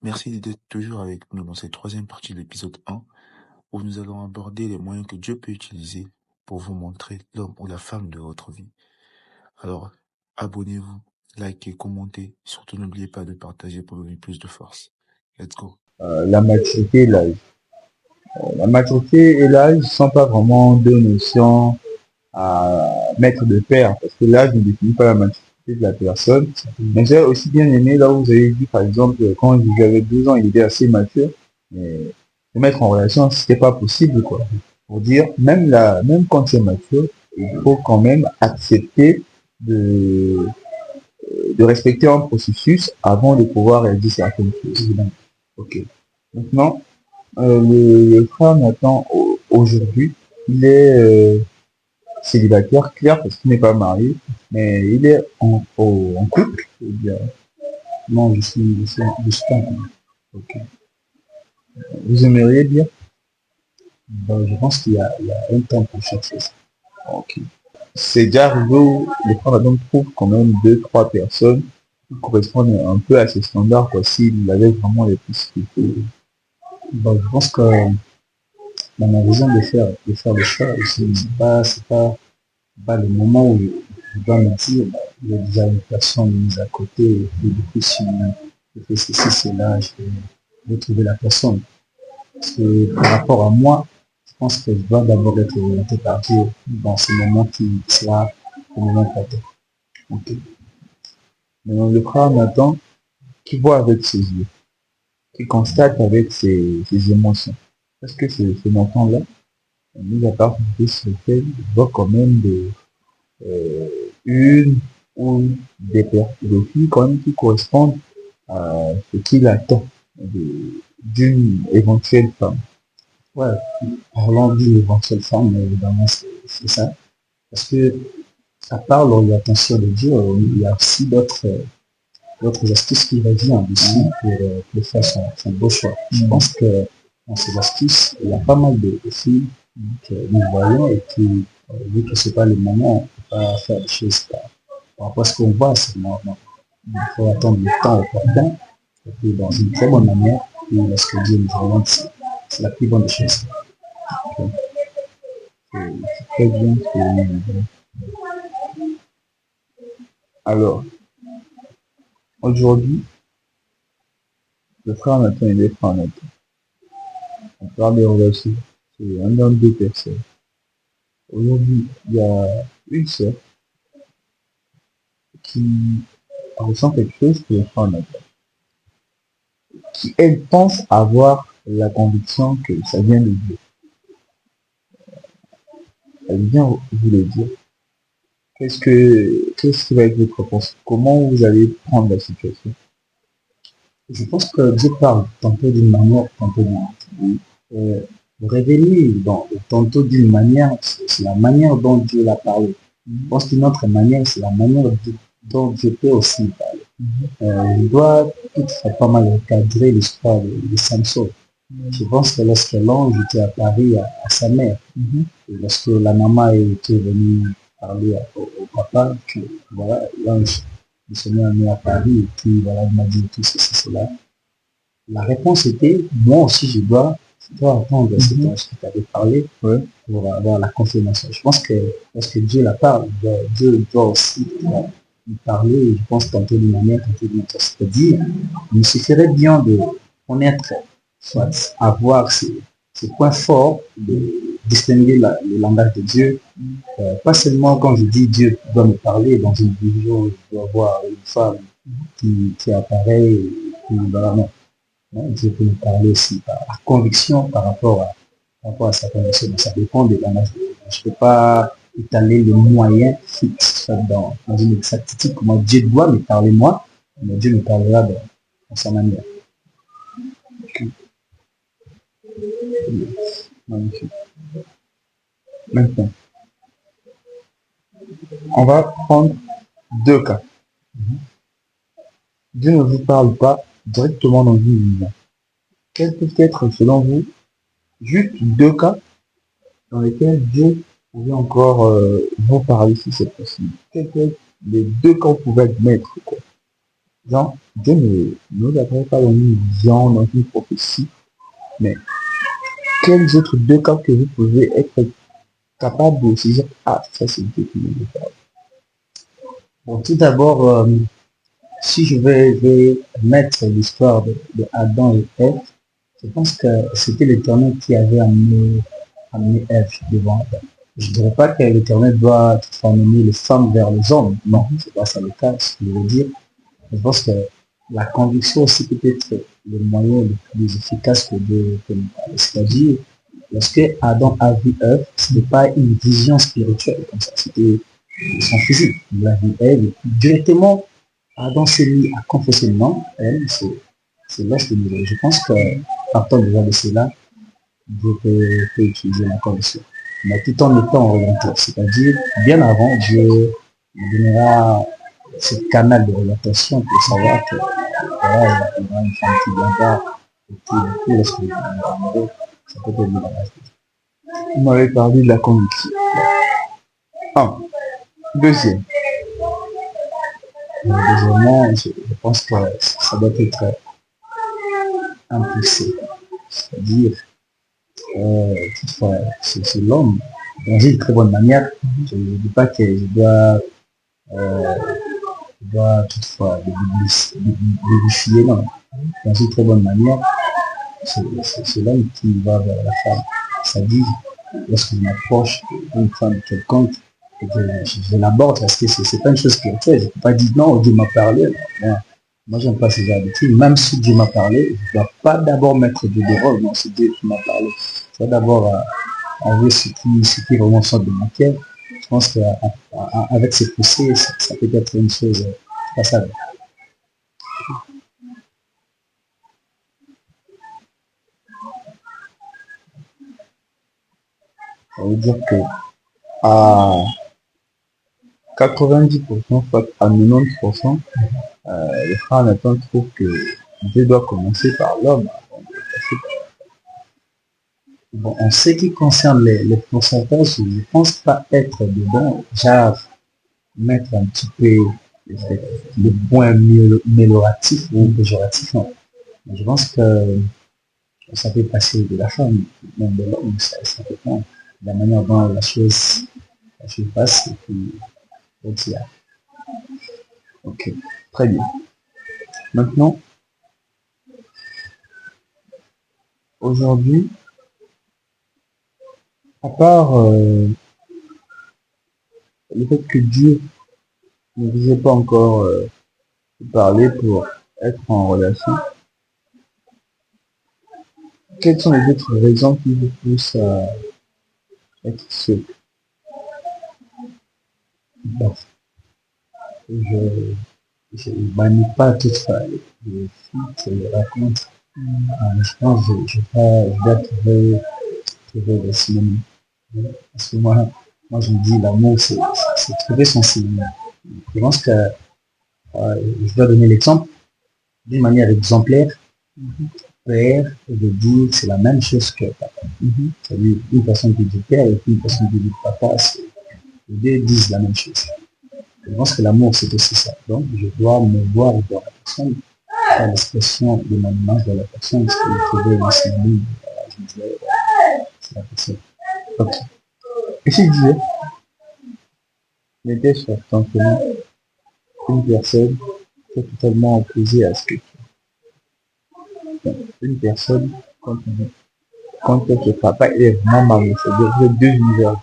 Merci d'être toujours avec nous dans cette troisième partie de l'épisode 1, où nous allons aborder les moyens que Dieu peut utiliser pour vous montrer l'homme ou la femme de votre vie. Alors, abonnez-vous, likez, commentez, surtout n'oubliez pas de partager pour donner plus de force. Let's go. La maturité et l'âge. La maturité et l'âge ne sont pas vraiment deux notions à mettre de pair, parce que l'âge ne définit pas la maturité de la personne. Mais j'ai aussi bien aimé là où vous avez dit, par exemple, quand j'avais 12 ans, il était assez mature, mais se mettre en relation, c'était pas possible, quoi. Pour dire, même quand c'est mature, il faut quand même accepter de, de respecter un processus avant de pouvoir réaliser certaines choses. Ok. Maintenant, le frère Nathan, aujourd'hui, il est célibataire, clair, parce qu'il n'est pas marié, mais il est en couple. Non, je suis pas en couple. Ok. Vous aimeriez dire? Ben, je pense qu'il y a un temps pour chercher ça. Ok. C'est déjà arrivé où le frère Nathan trouve quand même deux, trois personnes qui correspondent un peu à ses standards, quoi, s'il avait vraiment les possibilités. Ben, je pense que dans ma vision de faire le choix, c'est pas le moment où je dois me dire, bah, il y a déjà une personne mise à côté, et du coup, si je fais ceci, cela, je vais trouver la personne. Parce que par rapport à moi, je pense que je dois d'abord être orienté par Dieu dans ce moment qui sera le moment important. Ok. Mais le frère Nathan, qui voit avec ses yeux, qui constate avec ses émotions. Parce que ce Nathan-là, mis à part sur lequel il voit quand même euh, une ou des filles quand même qui correspondent à ce qu'il attend d'une éventuelle femme. Ouais, parlons d'une éventuelle femme, mais évidemment, c'est ça. Parce que, à part l'orientation de Dieu, il y a aussi d'autres astuces qu'il va dire en dessous pour faire son beau choix. Je pense que dans ces astuces, il y a pas mal de filles que nous voyons et qui, vu que ce n'est pas le moment, on ne peut pas faire des choses par rapport à ce qu'on voit, c'est normal. Il faut attendre le temps opportun, et puis dans une très bonne manière, et lorsque Dieu nous oriente, c'est la plus bonne des choses. Donc, c'est très bien ce que vous nous dites. Alors, aujourd'hui, le frère Nathan et les frères Nathan, on parle des relations, c'est un homme, deux personnes. Aujourd'hui, il y a une sœur qui ressent quelque chose que le frère Nathan, qui elle pense avoir la conviction que ça vient de Dieu. Elle vient vous le dire. Qu'est-ce qui va être votre réponse? Comment vous allez prendre la situation? Je pense que Dieu parle tantôt d'une manière, tantôt d'une autre. Euh, révéler tantôt d'une manière, c'est la manière dont Dieu l'a parlé. Je pense qu'une autre manière, c'est la manière dont Dieu peut aussi parler. Je dois toutefois pas mal recadrer l'histoire de Samson. Je pense que lorsque l'ange était apparu à sa mère, et lorsque la maman était venue parler au papa, que voilà, l'ange du Seigneur m'est apparu et puis voilà, il m'a dit tout ceci, cela. La réponse était, moi aussi je dois attendre cet ange qui t'avait parlé pour avoir la confirmation. Je pense que lorsque Dieu la parle, Dieu doit aussi lui parler, je pense tantôt d'une manière, tantôt d'une autre. C'est-à-dire, il me suffirait bien de connaître, soit avoir ces points forts, de distinguer le langage de Dieu. Pas seulement quand je dis Dieu doit me parler dans une vision, je dois voir une femme qui apparaît, et puis voilà, non. Dieu peut nous parler aussi par conviction par rapport à sa conviction. Mais ça dépend de langage. Je ne peux pas étaler les moyens fixes dans une exactitude. Comment Dieu doit me parler moi, mais Dieu me parlera dans sa manière. Magnifique. Maintenant, on va prendre deux cas. Dieu ne vous parle pas directement dans une vision. Quels peuvent être, selon vous, juste deux cas dans lesquels Dieu pouvait encore vous parler si c'est possible? Quels peuvent les deux cas vous pouvez mettre, quoi? Genre, Dieu ne nous a pas donné une vision dans une prophétie, mais quels autres deux cas que vous pouvez être capable de se dire, ah, ça c'est Dieu qui me le parle. Bon, tout d'abord, si je vais mettre l'histoire de Adam et Ève, je pense que c'était l'Éternel qui avait amené Ève devant Adam. Je ne dirais pas que l'Éternel doit amener les femmes vers les hommes. Non, c'est pas ça le cas, ce que je veux dire. Je pense que la conviction aussi peut être le moyen le plus efficace que de parler. C'est-à-dire, lorsque Adam a vu Ève, ce n'était pas une vision spirituelle comme ça, c'était son physique. Il a vu Ève et puis directement, Adam s'est mis à confesser le nom. Elle, c'est là que je pense que partant déjà de cela, Dieu peut utiliser la conviction. Mais tout en étant orienté, c'est-à-dire, bien avant, Dieu me donnera ce canal de orientation pour savoir que voilà, il y aura une femme qui viendra et puis du coup, lorsque vous amoureux, ça peut être de la vie. Vous m'avez parlé de la conviction. Un. Deuxième. Deuxièmement, je pense que ça doit être impulsé. C'est-à-dire, toutefois, c'est l'homme dans une très bonne manière. Je ne dis pas que euh, je dois toutefois l'édifier, non. Dans une très bonne manière, c'est l'homme qui va vers la femme. C'est-à-dire, lorsque je m'approche d'une femme quelconque, et que je l'aborde parce que c'est pas une chose spirituelle. Je ne peux pas dire non, Dieu m'a parlé. Moi, j'aime pas ce genre de trucs. Même si Dieu m'a parlé, je ne dois pas d'abord mettre Dieu des rôles. Non, c'est Dieu qui m'a parlé. Je dois d'abord enlever ce qui vraiment sort de mon cœur. Je pense qu'avec ces poussées, ça peut être une chose passable. Ça veut dire que à 90%, soit à 90%, les frères Nathan trouvent que Dieu doit commencer par l'homme. Bon, en ce qui concerne les pourcentages, je ne pense pas être dedans, genre mettre un petit peu le point amélioratif ou péjoratif. Non. Je pense que ça peut passer de la femme, même de l'homme, ça dépend de la manière dont la chose passe et puis aussi. Ok, très bien. Maintenant, aujourd'hui, à part le fait que Dieu ne vous ait pas encore parlé pour être en relation, quelles sont les autres raisons qui vous poussent à être seul? Bon, je ne bannis pas tout ça. Les filles, les racontes. Je pense que je dois trouver des synonymes. Parce que moi, je me dis, l'amour, c'est trouver son synonyme. Je pense que je dois donner l'exemple d'une manière exemplaire. Père et de dire c'est la même chose que papa. C'est-à-dire une personne qui dit père et une personne qui dit papa, les deux disent la même chose. Je pense que l'amour, c'est aussi ça. Donc, je dois me voir dans la personne, faire l'expression de mon image dans la personne, parce que je trouvais un synonyme, je me disais, c'est la personne. Ok. Et si Dieu n'était sur simplement une personne qui est totalement opposée à ce que tu es. Une personne, quand ton papa est vraiment marié, c'est-à-dire deux univers.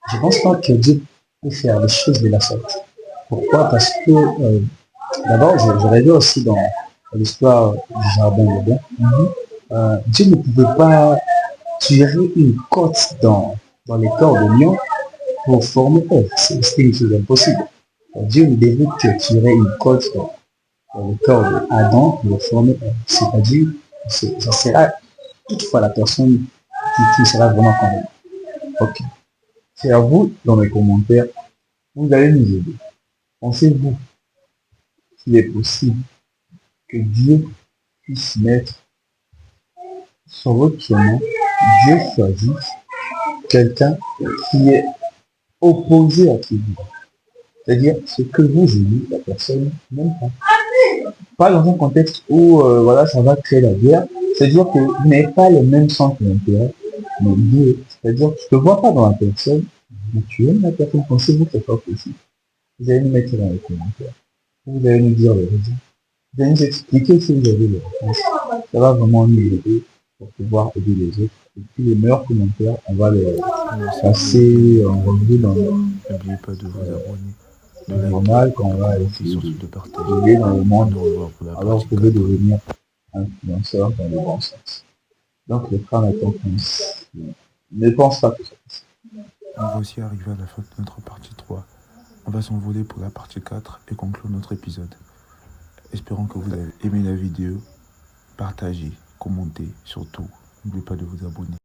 Je ne pense pas que Dieu peut faire les choses de la sorte. Pourquoi? Parce que d'abord, je rêvais aussi dans l'histoire du jardin d'Éden. Dieu ne pouvait pas tirer une côte dans les corps de lion pour former Ève. C'était une chose impossible. Dieu ne devait que tirer une côte dans le corps d'Adam pour former Ève. C'est-à-dire, ça sera toutefois la personne qui sera vraiment convaincue. Ok. C'est à vous, dans les commentaires, vous allez nous aider. Pensez-vous qu'il est possible que Dieu puisse mettre sur votre chemin, Dieu choisit quelqu'un qui est opposé à qui vous? C'est-à-dire, ce que vous aimez, la personne n'aime pas. Pas dans un contexte où, voilà, ça va créer la guerre. C'est-à-dire que vous n'avez pas le même centre d'intérêt, mais lié. C'est-à-dire que je ne te vois pas dans la personne, mais tu aimes la personne. Pensez-vous que c'est pas possible? Vous allez nous mettre dans les commentaires. Vous allez nous dire les raisons. Vous allez nous expliquer si vous avez les réponses. Ça va vraiment nous aider pour pouvoir aider les autres. Et puis les meilleurs commentaires, on va les Alors, si vous avez bien passer aimé en la revue dans vidéo, le n'oubliez pas de vous abonner, de liker, journal qu'on de va commenter, essayer surtout de partager. d'aider dans le On monde. nous revoit pour la Alors vous partie pouvez 4. devenir influenceur dans le bon sens. Donc le frère ne pense pas que ça. Nous voici arrivés à la fin de notre partie 3. On va s'envoler pour la partie 4 et conclure notre épisode. Espérons que vous avez aimé la vidéo. Partagez, commentez, surtout, n'oubliez pas de vous abonner.